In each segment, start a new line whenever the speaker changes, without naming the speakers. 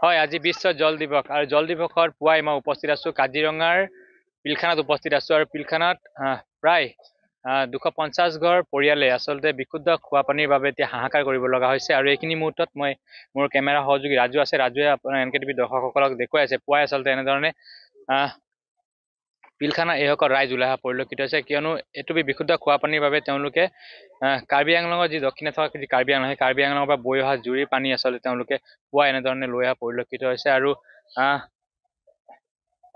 হয়, আজি বিশ্ব জল দিৱস আৰু জল দিৱসৰ পুৱাই মই উপস্থিত আছো কাজিৰঙাৰ পিলখানাত উপস্থিত আছো আৰু পিলখানাত প্ৰায় 250 ঘৰ পৰিয়ালে আচলতে বিশুদ্ধ খোৱা পানীৰ বাবে এতিয়া হাহাকাৰ কৰিব লগা হৈছে আৰু এইখিনি মুহূৰ্তত মই মোৰ কেমেৰা সহযোগী ৰাজু আছে, ৰাজুৱে আপোনাৰ এনকেটিভি দৰ্শকসকলক দেখুৱাই আছে পুৱাই আচলতে এনেধৰণে পিলখানা এইসকল ৰাইজ ওলাই অহা পৰিলক্ষিত হৈছে, কিয়নো এইটো বিশুদ্ধ খোৱা পানীৰ বাবে তেওঁলোকে কাৰ্বি আংলঙৰ যি দক্ষিণে থকা যি কাৰ্বি আংলং সেই কাৰ্বি আংলঙৰ পৰা বৈ অহা জুৰিৰ পানী আচলতে তেওঁলোকে পুৱা এনেধৰণে লৈ অহা পৰিলক্ষিত হৈছে আৰু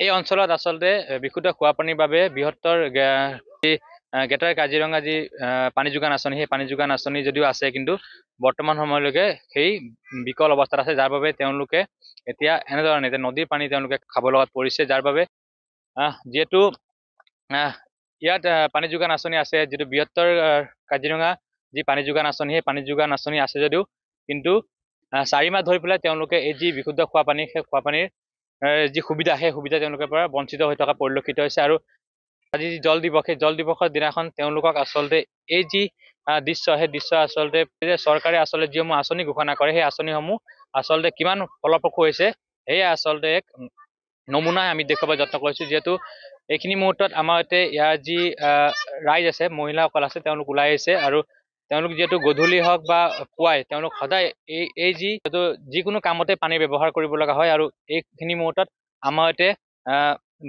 এই অঞ্চলত আচলতে বিশুদ্ধ খোৱা পানীৰ বাবে বৃহত্তৰ গ্ৰেটাৰ কাজিৰঙা যি পানী যোগান আঁচনি সেই পানী যোগান আঁচনি যদিও আছে, কিন্তু বৰ্তমান সময়লৈকে সেই বিকল অৱস্থাত আছে, যাৰ বাবে তেওঁলোকে এতিয়া এনেধৰণে নদীৰ পানী তেওঁলোকে খাব লগাত পৰিছে, যাৰ বাবে যিহেতু ইয়াত পানী যোগান আঁচনি আছে, যিটো বৃহত্তৰ কাজিৰঙা যি পানী যোগান আঁচনি সেই পানী যোগান আঁচনি আছে যদিও কিন্তু 4 মাহ ধৰি পেলাই তেওঁলোকে এই যি বিশুদ্ধ খোৱা পানী সেই খোৱা পানীৰ যি সুবিধা সেই সুবিধা তেওঁলোকৰ পৰা বঞ্চিত হৈ থকা পৰিলক্ষিত হৈছে। আৰু আজি যি জল দিৱস সেই জল দিৱসৰ দিনাখন তেওঁলোকক আচলতে এই যি দৃশ্য সেই দৃশ্য আচলতে চৰকাৰে আচলতে যিসমূহ আঁচনি ঘোষণা কৰে সেই আঁচনিসমূহ আচলতে কিমান ফলপ্ৰসূ হৈছে সেয়া আচলতে এক নমুনা আমি দেখুৱাব যত্ন কৰিছো, যিহেতু এইখিনি মুহূৰ্তত আমাৰ ইয়াৰ যি ৰাইজ আছে, মহিলাসকল আছে, তেওঁলোক ওলাই আহিছে আৰু তেওঁলোক যিহেতু গধূলি হওক বা পুৱাই তেওঁলোক সদায় এই যিকোনো কামতে পানী ব্যৱহাৰ কৰিব লগা হয় আৰু এইখিনি মুহূৰ্তত আমাৰ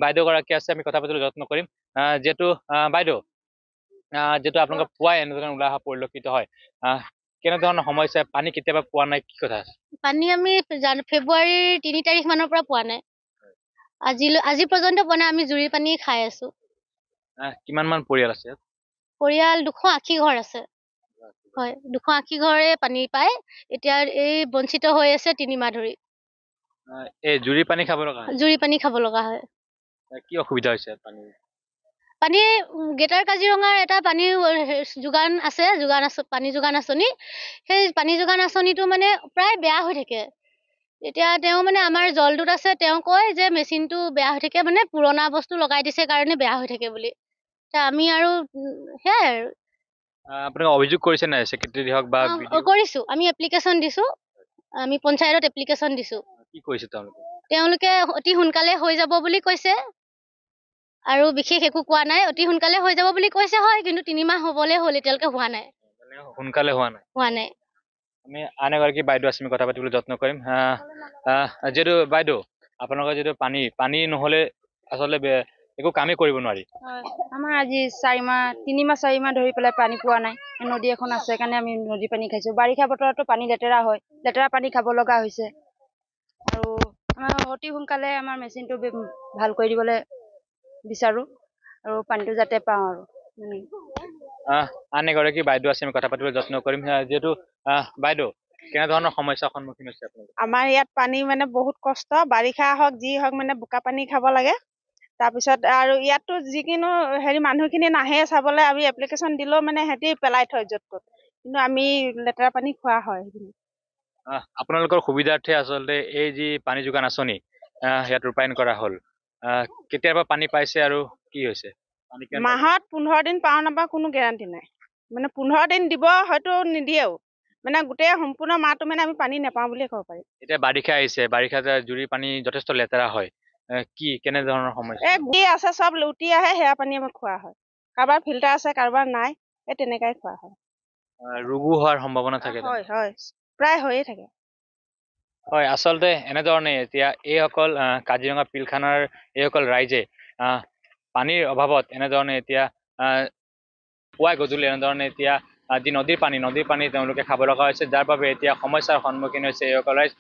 বাইদেউ গৰাকী আছে, আমি কথা পাতিবলৈ যত্ন কৰিম। যিহেতু বাইদেউ যিহেতু আপোনালোকে পুৱাই এনেধৰণে ওলাই অহা পৰিলক্ষিত হয়, কেনেধৰণৰ সমস্যা, পানী কেতিয়াবা পোৱা নাই, কি কথা আছে?
পানী আমি ফেব্ৰুৱাৰীৰ 3 তাৰিখ মানৰ পৰা পোৱা নাই, আজি পৰ্যন্ত পোৱা নাই। আমি জুৰি পানী খাই আছো।
কিমান মান পৰিয়াল আছে?
পৰিয়াল 280 ঘৰ আছে। হয়, 280 ঘৰে পানী পায়। এতিয়া এই বঞ্চিত হৈ আছে 3 মাহ ধৰি।
এই জুৰি পানী খাব লগা হয়?
জুৰি পানী খাব লগা হয়।
কি অসুবিধা হৈছে পানী?
পানী গ্ৰেটাৰ কাজিৰঙাৰ এটা পানী যোগান আছে, পানী যোগান আঁচনি। সেই পানী যোগান আঁচনিটো মানে প্ৰায় বেয়া হৈ থাকে। এতিয়া তেওঁ মানে আমাৰ জলদূত আছে, তেওঁ কয় যে মেচিনটো বেয়া হৈ থাকে, মানে পুৰণা বস্তু লগাই দিছে কাৰণে বেয়া হৈ থাকে বুলি। আমি আৰু সেয়াই আৰু
আপোনালোকে অভিযোগ কৰিছে নাই সেক্ৰেটাৰী হওক বা
কৰিছো? আমি এপ্লিকেশ্যন দিছো, আমি পঞ্চায়তত এপ্লিকেশ্যন দিছো।
কি কৈছে
তেওঁলোকে? অতি সোনকালে হৈ যাব বুলি কৈছে আৰু বিশেষ একো কোৱা নাই। অতি সোনকালে হৈ যাব বুলি কৈছে, হয়, কিন্তু 3 মাহ হ'বলৈ হ'ল, এতিয়ালৈকে হোৱা নাই।
সোনকালে হোৱা নাই। আমি আন এগৰাকী বাইদেউ আছে, আমি কথা পাতিবলৈ যত্ন কৰিম। যিহেতু বাইদেউ আপোনালোকৰ যিটো পানী নহলে আচলতে একো কামেই কৰিব নোৱাৰি।
আমাৰ আজি 3 মাহ 4 মাহ ধৰি পেলাই পানী পোৱা নাই। নদী এখন আছে কাৰণে আমি নদী পানী খাইছো। বাৰিষা বতৰতো পানী লেতেৰা হয়, লেতেৰা পানী খাব লগা হৈছে আৰু আমাৰ অতি সোনকালে আমাৰ মেচিনটো ভাল কৰি দিবলৈ বিচাৰো আৰু পানীটো যাতে পাওঁ আৰু
আন এগৰাকী বাইদেউ আছে, আমি কথা পাতিবলৈ যত্ন কৰিম। যিহেতু বাইদেউ কেনেধৰণৰ সমস্যাৰ সন্মুখীন হৈছে আপোনালোকে?
আমাৰ ইয়াত পানী মানে বহুত কষ্ট, বাৰিষা হওক যি হওক মানে বোকা পানী খাব লাগে। তাৰপিছত আৰু ইয়াততো যিকোনো মানুহখিনি নাহে চাবলৈ, আমি এপ্লিকেশ্যন দিলেও মানে সিহঁতি পেলাই থয় য'ত ত'ত, কিন্তু আমি লেতেৰা পানী খোৱা হয়।
আপোনালোকৰ সুবিধাৰ্থে আচলতে এই যি পানী যোগান আঁচনি ইয়াত ৰূপায়ণ কৰা হ'ল, কেতিয়াবা পানী পাইছে আৰু কি হৈছে?
মাহত 15 দিন পাওঁ নাপাওঁ কোনো গেৰাণ্টি নাই। মানে 15 দিন দিব, হয়তো নিদিয়েও, মানে গোটেই সম্পূৰ্ণ মাহটো মানে আমি পানী নাপাওঁ বুলিয়ে ক'ব পাৰি।
এতিয়া বাৰিষা আহিছে, বাৰিষাত জুৰি পানী যথেষ্ট লেতেৰা হয়, কেনেধৰণৰ সমস্যা?
যি আছে চব উটি আহে, সেয়া পানী আমাক খোৱা হয়। কাৰোবাৰ ফিল্টাৰ আছে, কাৰোবাৰ নাই, এই তেনেকাই খোৱা হয়।
ৰোগো হোৱাৰ সম্ভাৱনা থাকে?
হয় হয়, প্ৰায় হৈয়ে থাকে।
হয়, আচলতে এনেধৰণে এতিয়া এইসকল কাজিৰঙা পিলখানাৰ এইসকল ৰাইজে পানীৰ অভাৱত এনেধৰণে এতিয়া পুৱাই গধূলি এনেধৰণে এতিয়া যি নদীৰ পানী তেওঁলোকে খাব লগা হৈছে, যাৰ বাবে এতিয়া সমস্যাৰ সন্মুখীন হৈছে এইসকল ৰাইজ।